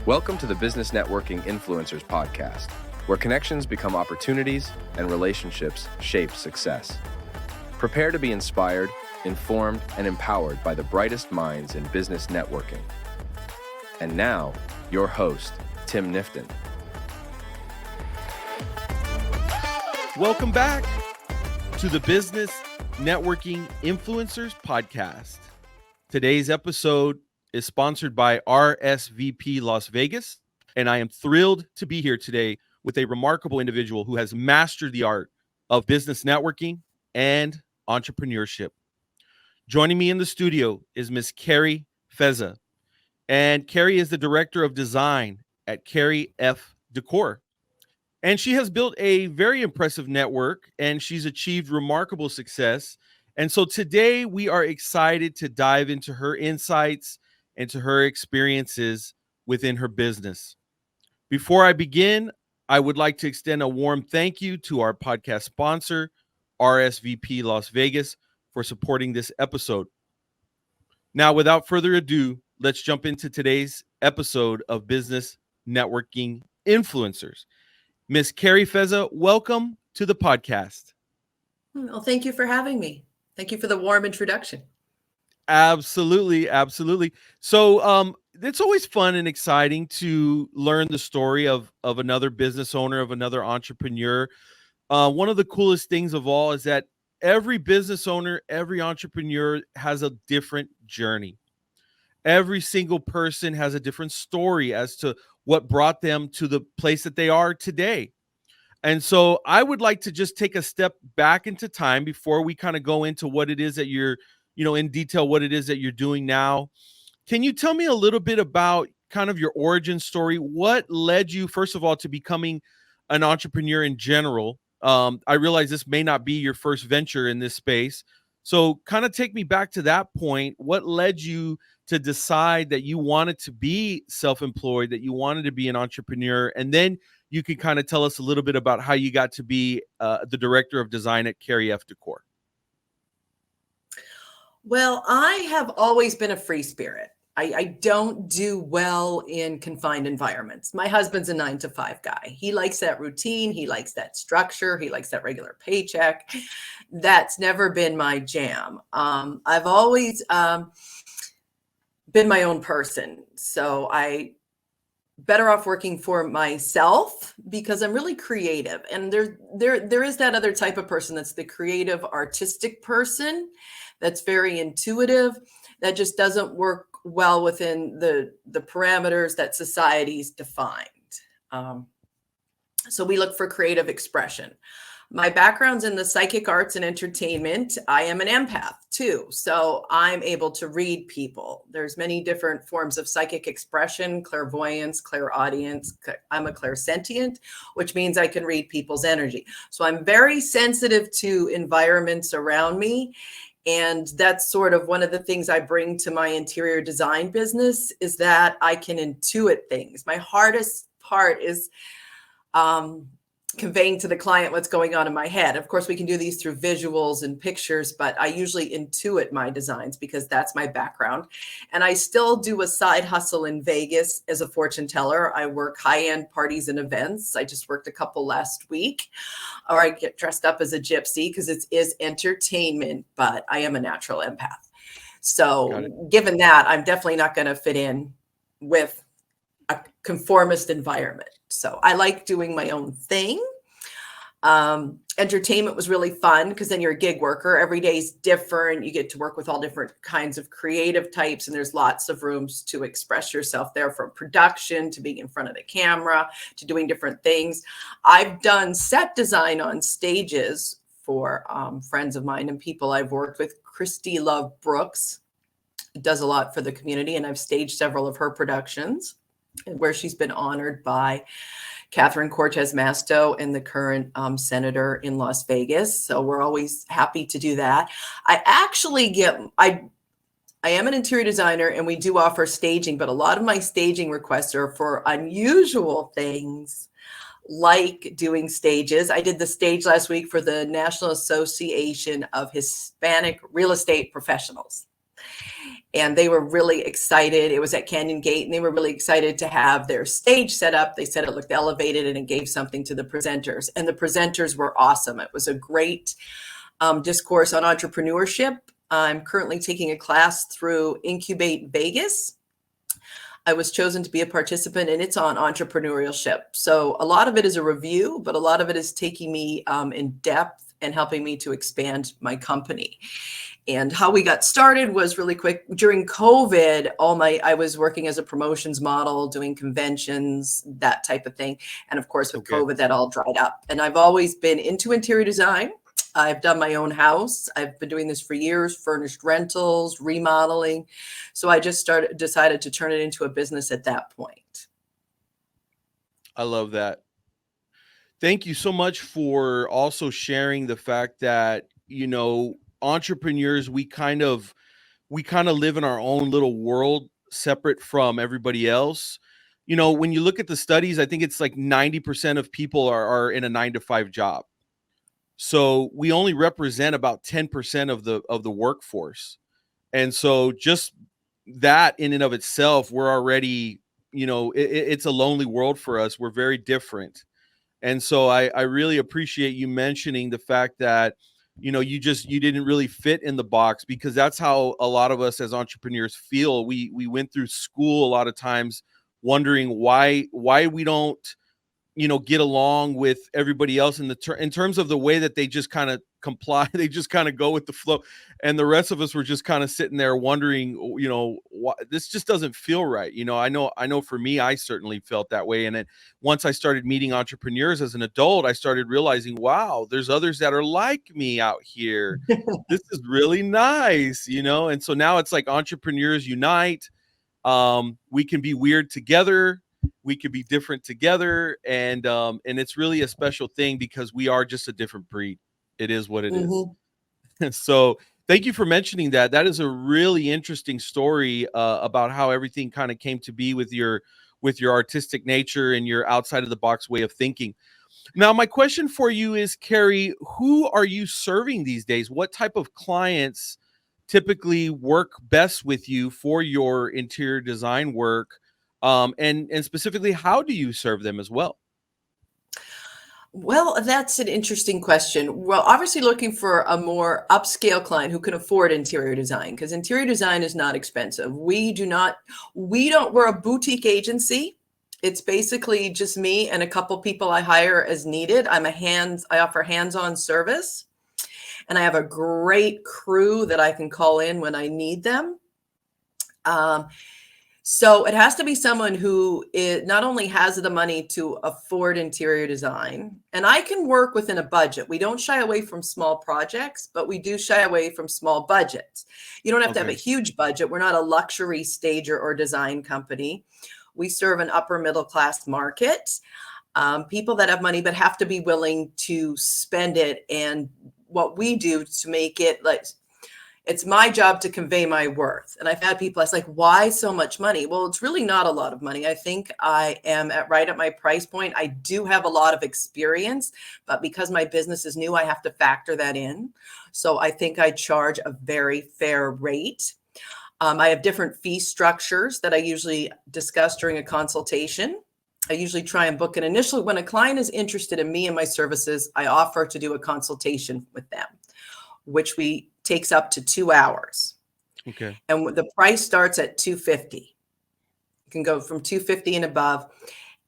Welcome to the Business Networking Influencers Podcast, where connections become opportunities and relationships shape success. Prepare to be inspired, informed, and empowered by the brightest minds in business networking. And now, your host, Tim Nifton. Welcome back to the Business Networking Influencers Podcast. Today's episode is sponsored by RSVP Las Vegas, and I am thrilled to be here today with a remarkable individual who has mastered the art of business networking and entrepreneurship. Joining me in the studio is Miss Kerry Fezza, and Kerry is the Director of Design at Kerry F Decor. And she has built a very impressive network, and she's achieved remarkable success. And so today we are excited to dive into her insights and to her experiences within her business. Before I begin, I would like to extend a warm thank you to our podcast sponsor, RSVP Las Vegas, for supporting this episode. Now, without further ado, let's jump into today's episode of Business Networking Influencers. Miss Kerry Fezza, welcome to the podcast. Well, thank you for having me. Thank you for the warm introduction. Absolutely. So it's always fun and exciting to learn the story of another business owner, of another entrepreneur. One of the coolest things of all is that every business owner, every entrepreneur has a different journey. Every single person has a different story as to what brought them to the place that they are today. And so I would like to just take a step back into time before we kind of go into what it is that you're, in detail, what it is that you're doing now. Can you tell me a little bit about kind of your origin story? What led you, first of all, to becoming an entrepreneur in general? I realize this may not be your first venture in this space. So kind of take me back to that point. What led you to decide that you wanted to be self-employed, that you wanted to be an entrepreneur? And then you could kind of tell us a little bit about how you got to be the Director of Design at Kerry F Decor. Well, I have always been a free spirit. I don't do well in confined environments. My husband's a 9-to-5 guy. He likes that routine. He likes that structure. He likes that regular paycheck. That's never been my jam. I've always been my own person. So I better off working for myself because I'm really creative. And there is that other type of person that's the creative, artistic person that's very intuitive, that just doesn't work well within the parameters that society's defined. So we look for creative expression. My background's in the psychic arts and entertainment. I am an empath too. So I'm able to read people. There's many different forms of psychic expression, clairvoyance, clairaudience. I'm a clairsentient, which means I can read people's energy. So I'm very sensitive to environments around me. And that's sort of one of the things I bring to my interior design business is that I can intuit things. My hardest part is conveying to the client what's going on in my head. Of course, we can do these through visuals and pictures, but I usually intuit my designs because that's my background. And I still do a side hustle in Vegas as a fortune teller. I work high-end parties and events. I just worked a couple last week. Or I get dressed up as a gypsy because it is entertainment, but I am a natural empath. So given that, I'm definitely not going to fit in with a conformist environment. So I like doing my own thing. Entertainment was really fun because then you're a gig worker. Every day is different. You get to work with all different kinds of creative types, and there's lots of rooms to express yourself there, from production to being in front of the camera to doing different things. I've done set design on stages for friends of mine and people I've worked with. Christy Love Brooks does a lot for the community, and I've staged several of her productions where she's been honored by Catherine Cortez Masto and the current senator in Las Vegas. So we're always happy to do that. I am an interior designer and we do offer staging, but a lot of my staging requests are for unusual things like doing stages. I did the stage last week for the National Association of Hispanic Real Estate Professionals. And they were really excited. It was at Canyon Gate, and they were really excited to have their stage set up. They said it looked elevated and it gave something to the presenters. And the presenters were awesome. It was a great discourse on entrepreneurship. I'm currently taking a class through Incubate Vegas. I was chosen to be a participant, and it's on entrepreneurship. So a lot of it is a review, but a lot of it is taking me in depth and helping me to expand my company. And how we got started was really quick. During COVID, I was working as a promotions model, doing conventions, that type of thing. And of course, with COVID, that all dried up. And I've always been into interior design. I've done my own house. I've been doing this for years, furnished rentals, remodeling. So I just decided to turn it into a business at that point. I love that. Thank you so much for also sharing the fact that, entrepreneurs, we kind of live in our own little world separate from everybody else. When you look at the studies, I think it's like 90% of people are in a 9-to-5 job. So we only represent about 10% of the workforce. And so just that in and of itself, we're already, it's a lonely world for us. We're very different. And so I really appreciate you mentioning the fact that, you didn't really fit in the box, because that's how a lot of us as entrepreneurs feel. We went through school a lot of times wondering why we don't, get along with everybody else in terms of the way that they just kind of comply. They just kind of go with the flow. And the rest of us were just kind of sitting there wondering, why this just doesn't feel right. I know for me, I certainly felt that way. And then once I started meeting entrepreneurs as an adult, I started realizing, wow, there's others that are like me out here. This is really nice, And so now it's like entrepreneurs unite. We can be weird together. We could be different together, and it's really a special thing because we are just a different breed. It is what it is. So thank you for mentioning that. That is a really interesting story about how everything kind of came to be with your artistic nature and your outside of the box way of thinking. Now, my question for you is, Kerry, who are you serving these days? What type of clients typically work best with you for your interior design work? And specifically, how do you serve them as well? Well, that's an interesting question. Well, obviously looking for a more upscale client who can afford interior design, because interior design is not expensive. We're a boutique agency. It's basically just me and a couple people I hire as needed. I offer hands-on service, and I have a great crew that I can call in when I need them. So it has to be someone who not only has the money to afford interior design, and I can work within a budget. We don't shy away from small projects, but we do shy away from small budgets. You don't have to have a huge budget. We're not a luxury stager or design company. We serve an upper middle class market, people that have money but have to be willing to spend it. And what we do to make it it's my job to convey my worth. And I've had people ask, why so much money? Well, it's really not a lot of money. I think I am right at my price point. I do have a lot of experience, but because my business is new, I have to factor that in. So I think I charge a very fair rate. I have different fee structures that I usually discuss during a consultation. I usually try and book it initially. When a client is interested in me and my services, I offer to do a consultation with them, which takes up to 2 hours. Okay. And the price starts at $250. You can go from $250 and above.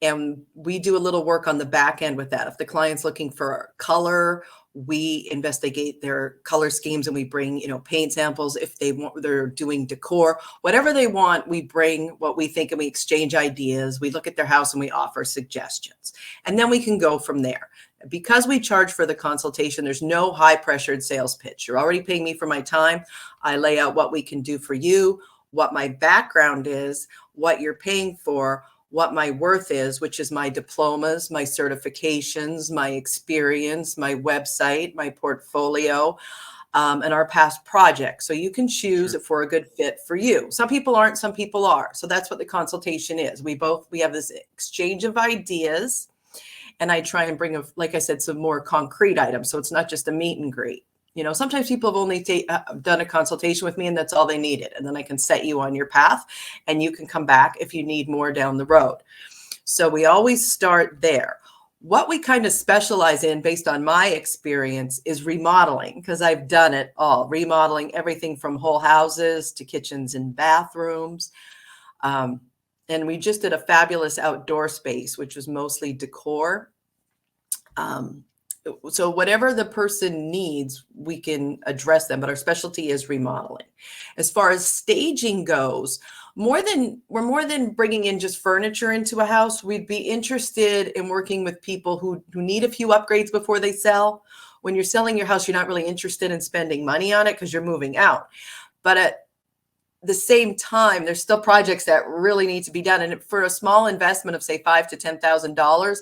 And we do a little work on the back end with that. If the client's looking for color, we investigate their color schemes and we bring, paint samples. If they're doing decor, whatever they want, we bring what we think and we exchange ideas. We look at their house and we offer suggestions. And then we can go from there. Because we charge for the consultation, there's no high pressured sales pitch. You're already paying me for my time. I lay out what we can do for you, what my background is, what you're paying for, what my worth is, which is my diplomas, my certifications, my experience, my website, my portfolio, and our past projects. So you can choose if we're a good fit for you. Some people aren't, some people are. So that's what the consultation is. We have this exchange of ideas, and I try and bring, like I said, some more concrete items. So it's not just a meet and greet. Sometimes people have only done a consultation with me and that's all they needed. And then I can set you on your path and you can come back if you need more down the road. So we always start there. What we kind of specialize in based on my experience is remodeling, because I've done it all, remodeling everything from whole houses to kitchens and bathrooms. And we just did a fabulous outdoor space, which was mostly decor. So whatever the person needs, we can address them, but our specialty is remodeling. As far as staging goes, we're more than bringing in just furniture into a house. We'd be interested in working with people who need a few upgrades before they sell. When you're selling your house, you're not really interested in spending money on it because you're moving out. But at the same time, there's still projects that really need to be done. And for a small investment of say $5,000 to $10,000,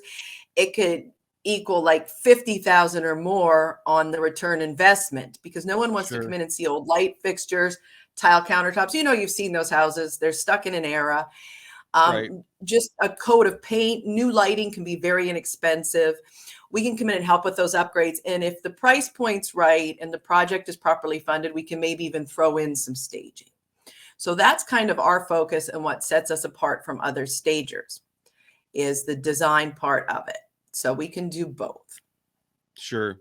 it could equal like 50,000 or more on the return investment, because no one wants to come in and see old light fixtures, tile countertops. You've seen those houses. They're stuck in an era. Right. Just a coat of paint, new lighting can be very inexpensive. We can come in and help with those upgrades. And if the price point's right and the project is properly funded, we can maybe even throw in some staging. So that's kind of our focus, and what sets us apart from other stagers is the design part of it. So we can do both. Sure.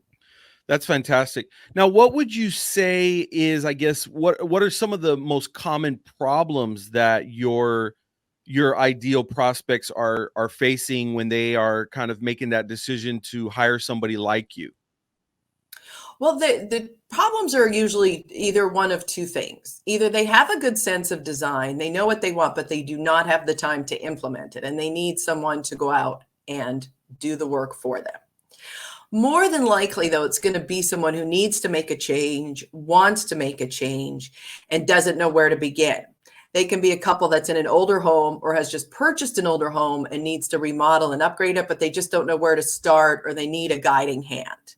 That's fantastic. Now, what would you say is, I guess, what are some of the most common problems that your ideal prospects are facing when they are kind of making that decision to hire somebody like you? Well, the problems are usually either one of two things. Either they have a good sense of design, they know what they want, but they do not have the time to implement it, and they need someone to go out and do the work for them. More than likely, though, it's going to be someone who needs to make a change, wants to make a change, and doesn't know where to begin. They can be a couple that's in an older home or has just purchased an older home and needs to remodel and upgrade it, but they just don't know where to start, or they need a guiding hand.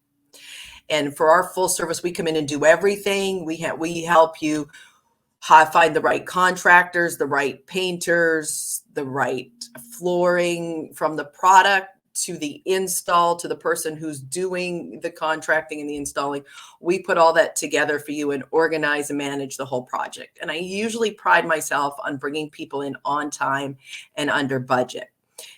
And for our full service, we come in and do everything. We help you find the right contractors, the right painters, the right flooring, from the product to the install to the person who's doing the contracting and the installing. We put all that together for you and organize and manage the whole project. And I usually pride myself on bringing people in on time and under budget.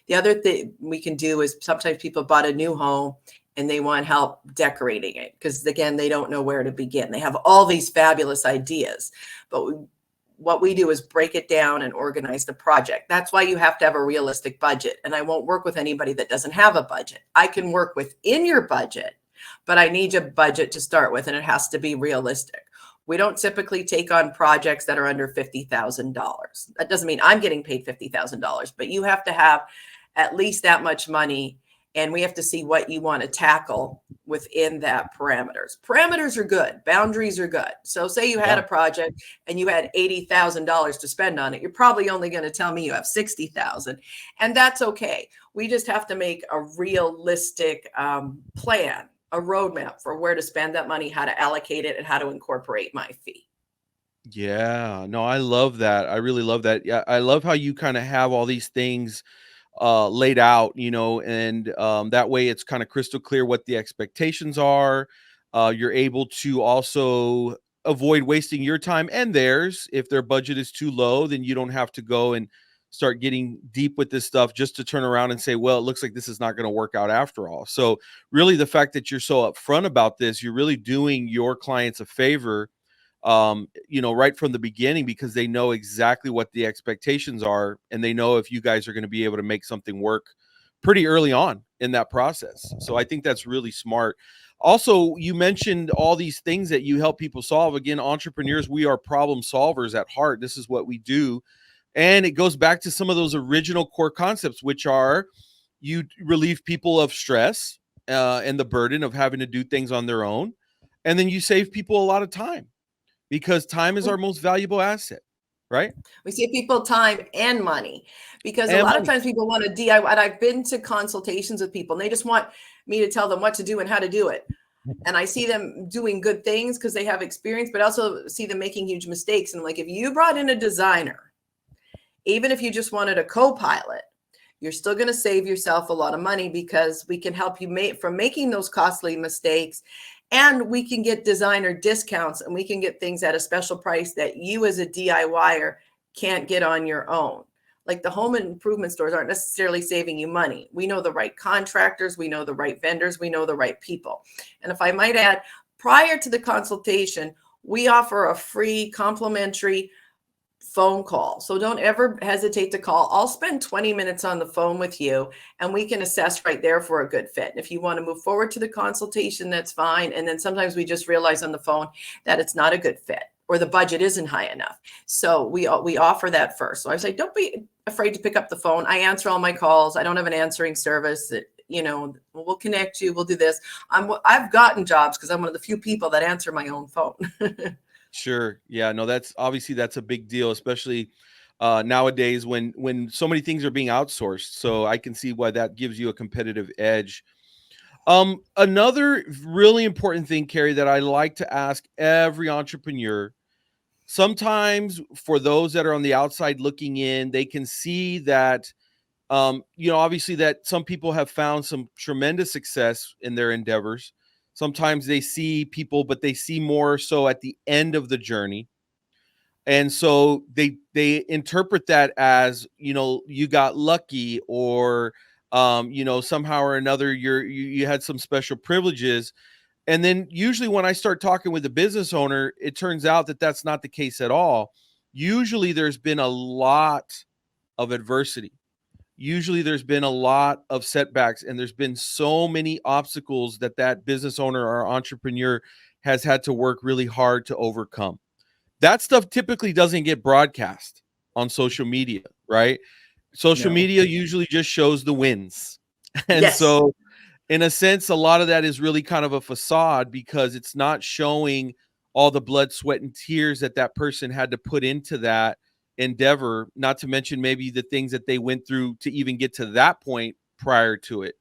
The other thing we can do is sometimes people bought a new home and they want help decorating it because, again, they don't know where to begin. They have all these fabulous ideas, but what we do is break it down and organize the project. That's why you have to have a realistic budget. And I won't work with anybody that doesn't have a budget. I can work within your budget, but I need a budget to start with, and it has to be realistic. We don't typically take on projects that are under $50,000. That doesn't mean I'm getting paid $50,000, but you have to have at least that much money, and we have to see what you want to tackle within that parameters. Parameters are good. Boundaries are good. So say you had a project and you had $80,000 to spend on it. You're probably only going to tell me you have $60,000, and that's okay. We just have to make a realistic plan, a roadmap for where to spend that money, how to allocate it, and how to incorporate my fee. Yeah, no, I love that. I really love that. Yeah, I love how you kind of have all these things laid out, and that way it's kind of crystal clear what the expectations are. You're able to also avoid wasting your time and theirs. If their budget is too low, then you don't have to go and start getting deep with this stuff just to turn around and say, well, it looks like this is not going to work out after all. So really, the fact that you're so upfront about this, you're really doing your clients a favor, right from the beginning, because they know exactly what the expectations are, and they know if you guys are going to be able to make something work pretty early on in that process. So I think that's really smart. Also, you mentioned all these things that you help people solve. Again, entrepreneurs, we are problem solvers at heart. This is what we do. And it goes back to some of those original core concepts, which are you relieve people of stress and the burden of having to do things on their own. And then you save people a lot of time, because time is our most valuable asset, right? We save people time and money, because a lot of times people want to DIY. And I've been to consultations with people and they just want me to tell them what to do and how to do it. And I see them doing good things because they have experience, but also see them making huge mistakes. And like, if you brought in a designer, even if you just wanted a co-pilot, you're still going to save yourself a lot of money, because we can help you from making those costly mistakes And we can get designer discounts, and we can get things at a special price that you as a DIYer can't get on your own. Like the home improvement stores aren't necessarily saving you money. We know the right contractors, we know the right vendors, we know the right people. And if I might add, prior to the consultation, we offer a free complimentary phone call. So don't ever hesitate to call. I'll spend 20 minutes on the phone with you, and we can assess right there for a good fit. And if you want to move forward to the consultation, that's fine. And then sometimes we just realize on the phone that it's not a good fit, or the budget isn't high enough. So we offer that first. So I say, don't be afraid to pick up the phone. I answer all my calls. I don't have an answering service that, we'll connect you. We'll do this. I've gotten jobs because I'm one of the few people that answer my own phone. Sure. Yeah, no, that's a big deal, especially nowadays when so many things are being outsourced. So I can see why that gives you a competitive edge. Another really important thing, Kerry, that I like to ask every entrepreneur, sometimes for those that are on the outside looking in, they can see that, obviously that some people have found some tremendous success in their endeavors. Sometimes they see people, but they see more so at the end of the journey. And so they interpret that as, you got lucky, or, somehow or another, you had some special privileges. And then usually when I start talking with a business owner, it turns out that that's not the case at all. Usually there's been a lot of adversity. Usually there's been a lot of setbacks, and there's been so many obstacles that business owner or entrepreneur has had to work really hard to overcome. That stuff typically doesn't get broadcast on social media, right? Social media usually just shows the wins. And Yes. So in a sense, a lot of that is really kind of a facade, because it's not showing all the blood, sweat, and tears that person had to put into that endeavor, not to mention maybe the things that they went through to even get to that point prior to it.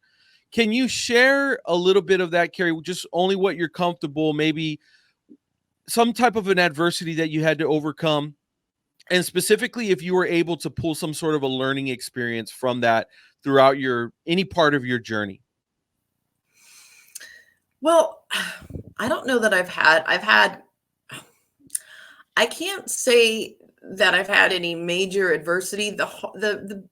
Can you share a little bit of that, Kerry? Just only what you're comfortable, maybe some type of an adversity that you had to overcome, and specifically if you were able to pull some sort of a learning experience from that throughout any part of your journey. Well, I don't know that I can't say that I've had any major adversity. The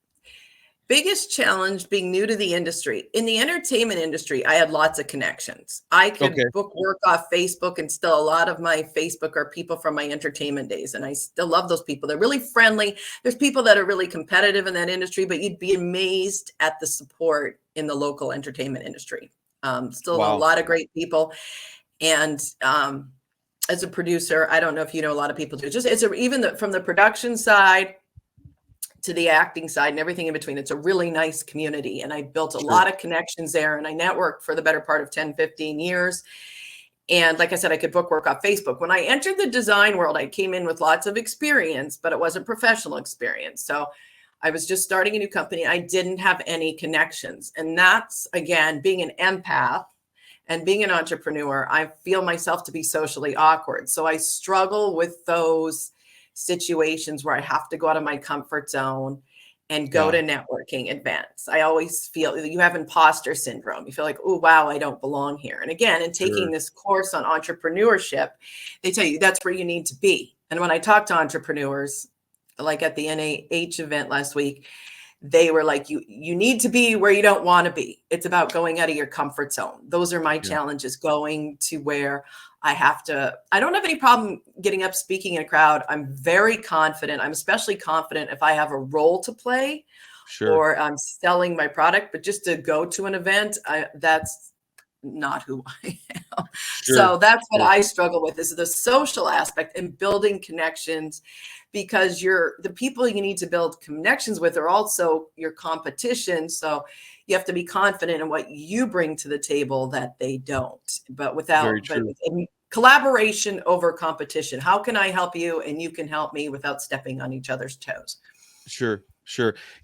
biggest challenge being new to the industry, in the entertainment industry, I had lots of connections. I could book work off Facebook, and still a lot of my Facebook are people from my entertainment days. And I still love those people. They're really friendly. There's people that are really competitive in that industry, but you'd be amazed at the support in the local entertainment industry. Still a lot of great people. And as a producer, I don't know if you know, a lot of people do. From the production side to the acting side and everything in between, it's a really nice community. And I built a lot of connections there, and I networked for the better part of 10, 15 years. And like I said, I could book work off Facebook. When I entered the design world, I came in with lots of experience, but it wasn't professional experience. So I was just starting a new company. I didn't have any connections. And that's, again, being an empath and being an entrepreneur, I feel myself to be socially awkward. So I struggle with those situations where I have to go out of my comfort zone and go to networking events. I always feel you have imposter syndrome. You feel like, oh, wow, I don't belong here. And again, in taking this course on entrepreneurship, they tell you that's where you need to be. And when I talk to entrepreneurs, like at the NAH event last week, they were like, you need to be where you don't want to be. It's about going out of your comfort zone. Those are my challenges, going to where I don't have any problem getting up, speaking in a crowd. I'm very confident. I'm especially confident if I have a role to play or I'm selling my product, but just to go to an event, that's not who I am. So that's what I struggle with, is the social aspect and building connections, because the people you need to build connections with are also your competition. So you have to be confident in what you bring to the table that they don't, but collaboration over competition. How can I help you and you can help me without stepping on each other's toes? Sure.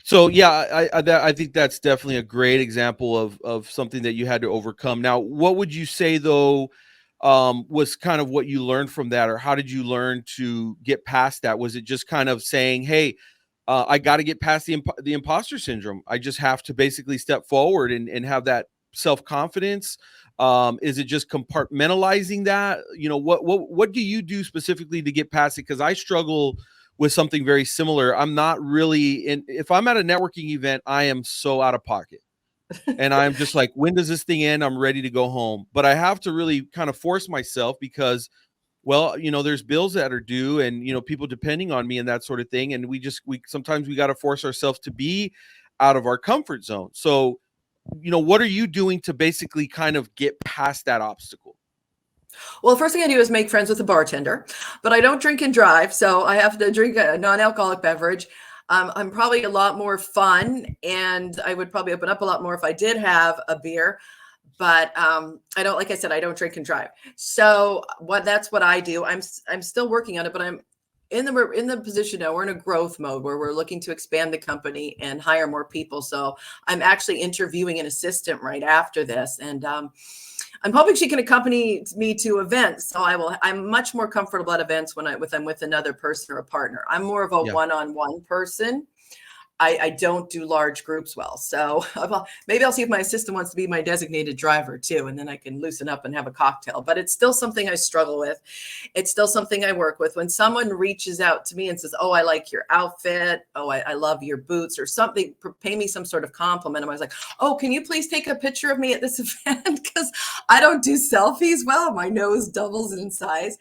So yeah, I think that's definitely a great example of something that you had to overcome. Now, what would you say though, was kind of what you learned from that, or how did you learn to get past that? Was it just kind of saying, hey, I got to get past the imposter syndrome. I just have to basically step forward and have that self-confidence? Is it just compartmentalizing that? What do you do specifically to get past it? Because I struggle with something very similar. I'm not really if I'm at a networking event, I am so out of pocket. And I'm just like, when does this thing end? I'm ready to go home. But I have to really kind of force myself because, well, there's bills that are due and, people depending on me and that sort of thing. And sometimes we got to force ourselves to be out of our comfort zone. So, what are you doing to basically kind of get past that obstacle? Well, the first thing I do is make friends with a bartender, but I don't drink and drive. So I have to drink a non-alcoholic beverage. I'm probably a lot more fun, and I would probably open up a lot more if I did have a beer. But I don't, like I said, I don't drink and drive. So that's what I do. I'm still working on it, but I'm in the position now. We're in a growth mode where we're looking to expand the company and hire more people. So I'm actually interviewing an assistant right after this, and I'm hoping she can accompany me to events. So I'm much more comfortable at events when I'm with another person or a partner. I'm more of a one-on-one person. I don't do large groups well. So maybe I'll see if my assistant wants to be my designated driver too. And then I can loosen up and have a cocktail, but it's still something I struggle with. It's still something I work with. When someone reaches out to me and says, oh, I like your outfit. Oh, I love your boots or something, pay me some sort of compliment. I'm always like, oh, can you please take a picture of me at this event? Because I don't do selfies well. My nose doubles in size.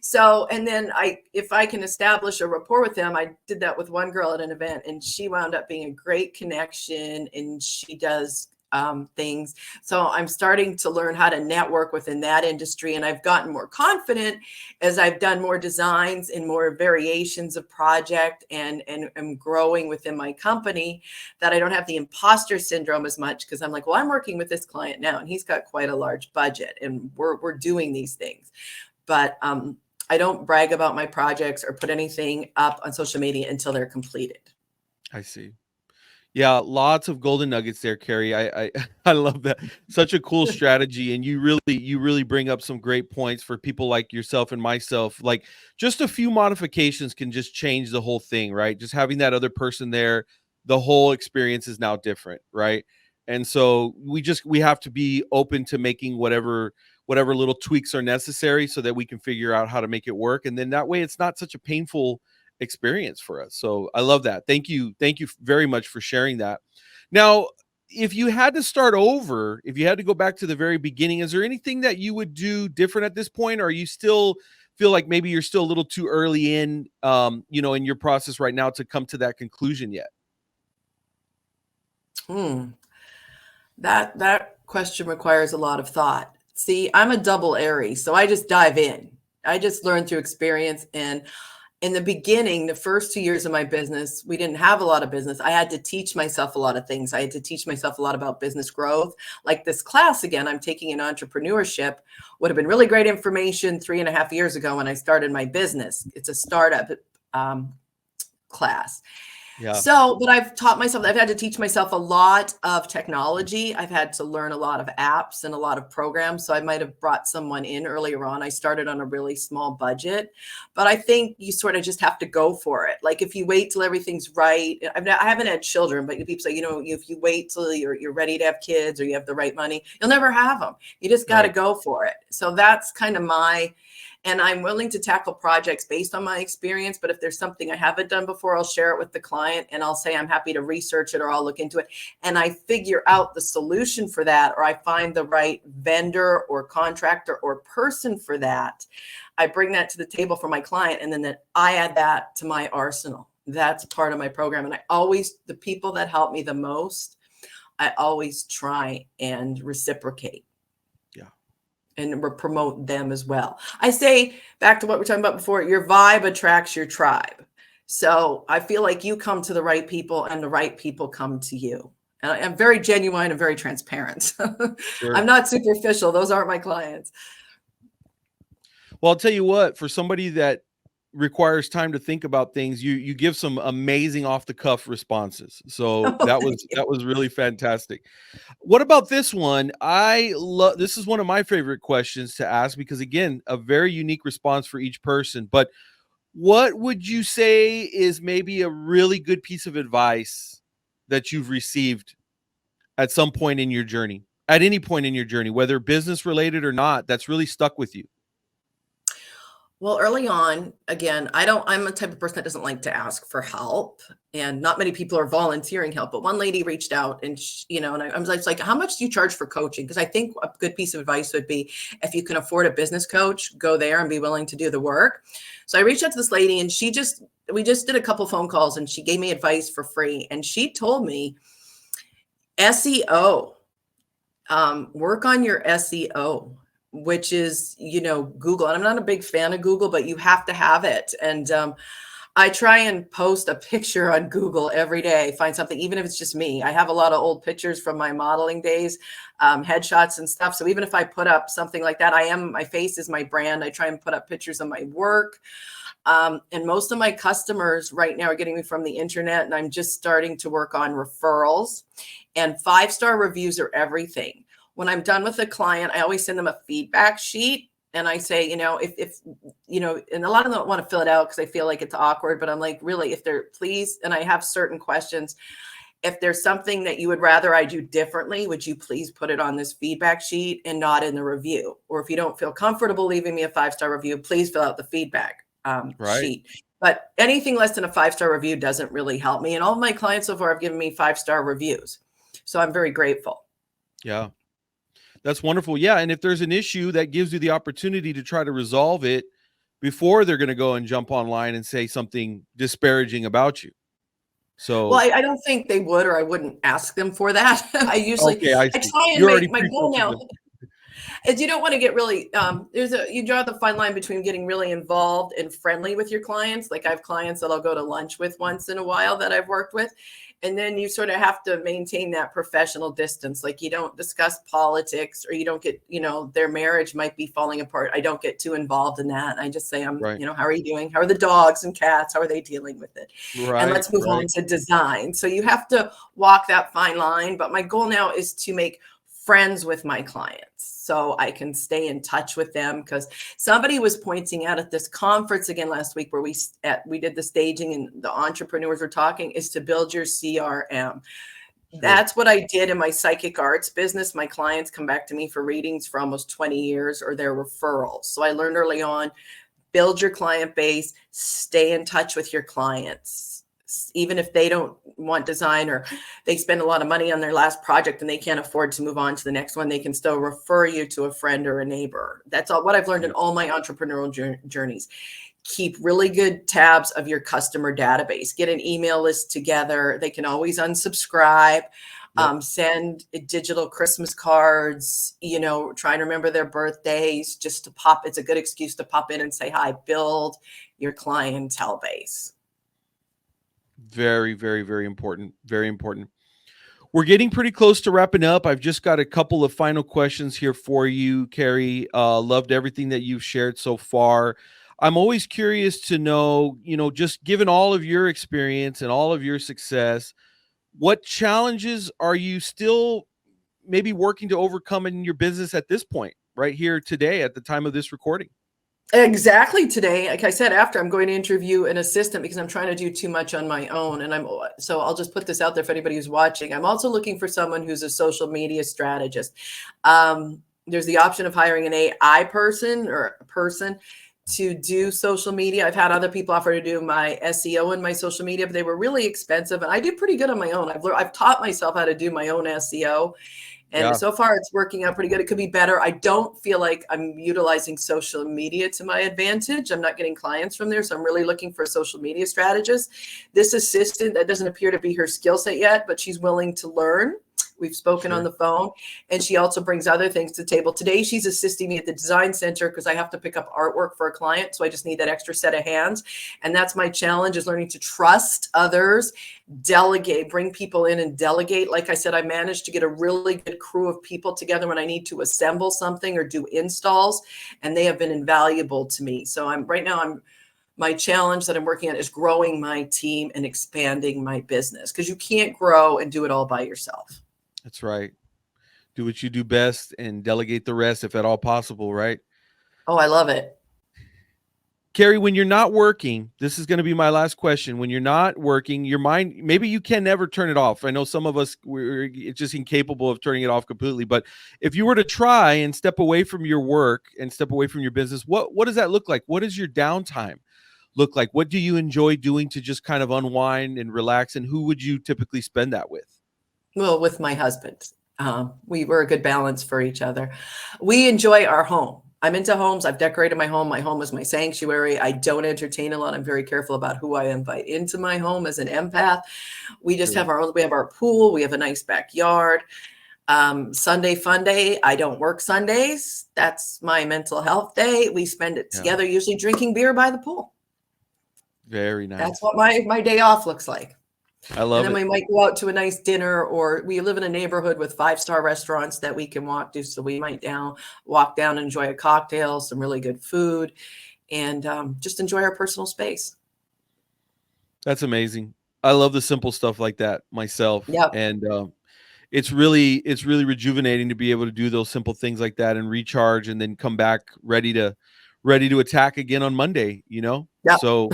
So, and then if I can establish a rapport with them, I did that with one girl at an event, and she wound up being a great connection, and she does things. So I'm starting to learn how to network within that industry, and I've gotten more confident as I've done more designs and more variations of project, and I'm growing within my company, that I don't have the imposter syndrome as much, because I'm like, well, I'm working with this client now, and he's got quite a large budget, and we're doing these things. But I don't brag about my projects or put anything up on social media until they're completed. I see. Yeah, lots of golden nuggets there, Kerry. I I love that. Such a cool strategy, and you really bring up some great points for people like yourself and myself. Like, just a few modifications can just change the whole thing, right? Just having that other person there, the whole experience is now different, right? And so we have to be open to making whatever little tweaks are necessary so that we can figure out how to make it work, and then that way it's not such a painful experience for us. So I love that. Thank you very much for sharing that. Now, if you had to start over, if you had to go back to the very beginning, is there anything that you would do different at this point, or are you still feel like maybe you're still a little too early in in your process right now to come to that conclusion yet? That question requires a lot of thought. See, I'm a double Aries, so I just dive in. I just learn through experience. And in the beginning, the first 2 years of my business, we didn't have a lot of business. I had to teach myself a lot of things. I had to teach myself a lot about business growth. Like this class, again, I'm taking in entrepreneurship, would have been really great information 3.5 years ago when I started my business. It's a startup class. Yeah. So, but I've had to teach myself a lot of technology. I've had to learn a lot of apps and a lot of programs. So I might have brought someone in earlier on. I started on a really small budget, but I think you sort of just have to go for it. Like if you wait till everything's right, I haven't had children, but people say, if you wait till you're ready to have kids or you have the right money, you'll never have them. You just got to go for it. So that's kind of and I'm willing to tackle projects based on my experience. But if there's something I haven't done before, I'll share it with the client and I'll say, I'm happy to research it or I'll look into it. And I figure out the solution for that, or I find the right vendor or contractor or person for that. I bring that to the table for my client. And then I add that to my arsenal. That's part of my program. And the people that help me the most, I always try and reciprocate. And promote them as well. I say, back to what we were talking about before, your vibe attracts your tribe. So I feel like you come to the right people and the right people come to you. And I'm very genuine and very transparent. Sure. I'm not superficial. Those aren't my clients. Well, I'll tell you what, for somebody that requires time to think about things, you give some amazing off the cuff responses. So that was really fantastic. What about this one? This is one of my favorite questions to ask because, again, a very unique response for each person. But what would you say is maybe a really good piece of advice that you've received at some point in your journey? at any point in your journey, whether business related or not, that's really stuck with you? Well, early on, again, I'm a type of person that doesn't like to ask for help, and not many people are volunteering help. But one lady reached out and, and I was like, how much do you charge for coaching? Because I think a good piece of advice would be, if you can afford a business coach, go there and be willing to do the work. So I reached out to this lady, and we just did a couple phone calls, and she gave me advice for free. And she told me, SEO, work on your SEO, which is, Google. And I'm not a big fan of Google, but you have to have it. And I try and post a picture on Google every day, find something, even if it's just me. I have a lot of old pictures from my modeling days, headshots and stuff. So even if I put up something like that, my face is my brand. I try and put up pictures of my work. And most of my customers right now are getting me from the internet, and I'm just starting to work on referrals, and 5-star reviews are everything. When I'm done with a client, I always send them a feedback sheet. And I say, if and a lot of them don't want to fill it out because they feel like it's awkward, but I'm like, really, please, and I have certain questions. If there's something that you would rather I do differently, would you please put it on this feedback sheet and not in the review? Or if you don't feel comfortable leaving me a 5-star review, please fill out the feedback sheet. But anything less than a 5-star review doesn't really help me. And all of my clients so far have given me 5-star reviews. So I'm very grateful. Yeah. That's wonderful. Yeah. And if there's an issue, that gives you the opportunity to try to resolve it before they're going to go and jump online and say something disparaging about you. So, well, I don't think they would, or I wouldn't ask them for that. I try and make my goal now is you don't want to get really, you draw the fine line between getting really involved and friendly with your clients. Like I have clients that I'll go to lunch with once in a while that I've worked with. And then you sort of have to maintain that professional distance. Like you don't discuss politics, or you don't get, their marriage might be falling apart. I don't get too involved in that. I just say, how are you doing? How are the dogs and cats? How are they dealing with it? Right, and let's move on to design. So you have to walk that fine line. But my goal now is to make friends with my clients so I can stay in touch with them, because somebody was pointing out at this conference again last week where we did the staging and the entrepreneurs were talking, is to build your CRM. That's what I did in my psychic arts business. My clients come back to me for readings for almost 20 years, or their referrals. So I learned early on, build your client base, stay in touch with your clients. Even if they don't want design, or they spend a lot of money on their last project and they can't afford to move on to the next one, they can still refer you to a friend or a neighbor. That's all what I've learned in all my entrepreneurial journeys. Keep really good tabs of your customer database. Get an email list together. They can always unsubscribe. Send digital Christmas cards, try to remember their birthdays, just to it's a good excuse to pop in and say hi. Build your clientele base. Very, very, very important. Very important. We're getting pretty close to wrapping up. I've just got a couple of final questions here for you, Kerry. Loved everything that you've shared so far. I'm always curious to know, just given all of your experience and all of your success, what challenges are you still maybe working to overcome in your business at this point, right here today at the time of this recording? Exactly. Today, like I said, after I'm going to interview an assistant because I'm trying to do too much on my own. And so I'll just put this out there for anybody who's watching. I'm also looking for someone who's a social media strategist. There's the option of hiring an AI person or a person to do social media. I've had other people offer to do my SEO and my social media, but they were really expensive. And I do pretty good on my own. I've taught myself how to do my own SEO. And so far it's working out pretty good. It could be better. I don't feel like I'm utilizing social media to my advantage. I'm not getting clients from there. So I'm really looking for a social media strategist. This assistant, that doesn't appear to be her skill set yet, but she's willing to learn. We've spoken on the phone, and she also brings other things to the table. Today, she's assisting me at the design center because I have to pick up artwork for a client. So I just need that extra set of hands. And that's my challenge, is learning to trust others, delegate, bring people in and delegate. Like I said, I managed to get a really good crew of people together when I need to assemble something or do installs, and they have been invaluable to me. So my challenge that I'm working on is growing my team and expanding my business, because you can't grow and do it all by yourself. That's right. Do what you do best and delegate the rest if at all possible, right? Oh, I love it. Kerry, when you're not working, this is going to be my last question. When you're not working, your mind, maybe you can never turn it off. I know some of us, we're just incapable of turning it off completely. But if you were to try and step away from your work and step away from your business, what does that look like? What does your downtime look like? What do you enjoy doing to just kind of unwind and relax? And who would you typically spend that with? Well, with my husband. We were a good balance for each other. We enjoy our home. I'm into homes. I've decorated my home. My home is my sanctuary. I don't entertain a lot. I'm very careful about who I invite into my home as an empath. We just have we have our pool. We have a nice backyard. Sunday fun day. I don't work Sundays. That's my mental health day. We spend it together, usually drinking beer by the pool. Very nice. That's what my day off looks like. I love it. And then we might go out to a nice dinner, or we live in a neighborhood with 5-star restaurants that we can walk to. So we might walk down, enjoy a cocktail, some really good food, and just enjoy our personal space. That's amazing. I love the simple stuff like that myself. Yep. And it's really rejuvenating to be able to do those simple things like that and recharge and then come back ready to attack again on Monday, Yep. So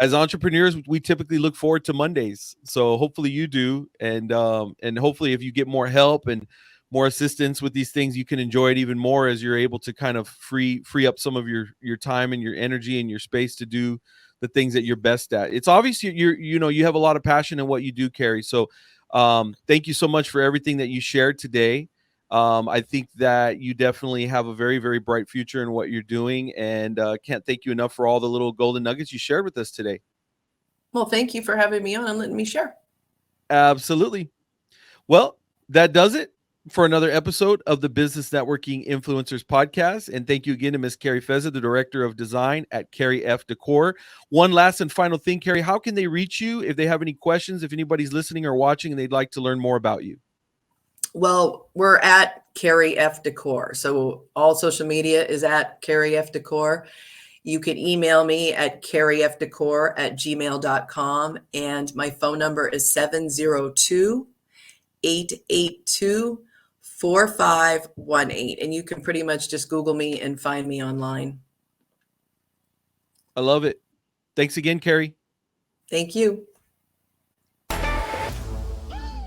as entrepreneurs, we typically look forward to Mondays. So hopefully you do. And hopefully if you get more help and more assistance with these things, you can enjoy it even more as you're able to kind of free up some of your time and your energy and your space to do the things that you're best at. It's obvious you have a lot of passion in what you do, Kerry. So thank you so much for everything that you shared today. I think that you definitely have a very, very bright future in what you're doing, and can't thank you enough for all the little golden nuggets you shared with us today. Well, thank you for having me on and letting me share. Absolutely. Well, that does it for another episode of the Business Networking Influencers Podcast. And thank you again to Miss Kerry Fezza, the Director of Design at Kerry F Decor. One last and final thing, Kerry, how can they reach you if they have any questions, if anybody's listening or watching and they'd like to learn more about you? Well, we're at Kerry F Decor. So all social media is at Kerry F Decor. You can email me at kerryfdecor@gmail.com. And my phone number is 702-882-4518. And you can pretty much just Google me and find me online. I love it. Thanks again, Kerry. Thank you.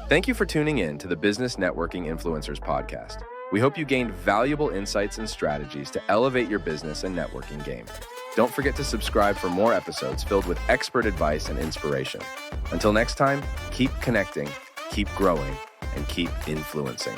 Thank you for tuning in to the Business Networking Influencers Podcast. We hope you gained valuable insights and strategies to elevate your business and networking game. Don't forget to subscribe for more episodes filled with expert advice and inspiration. Until next time, keep connecting, keep growing, and keep influencing.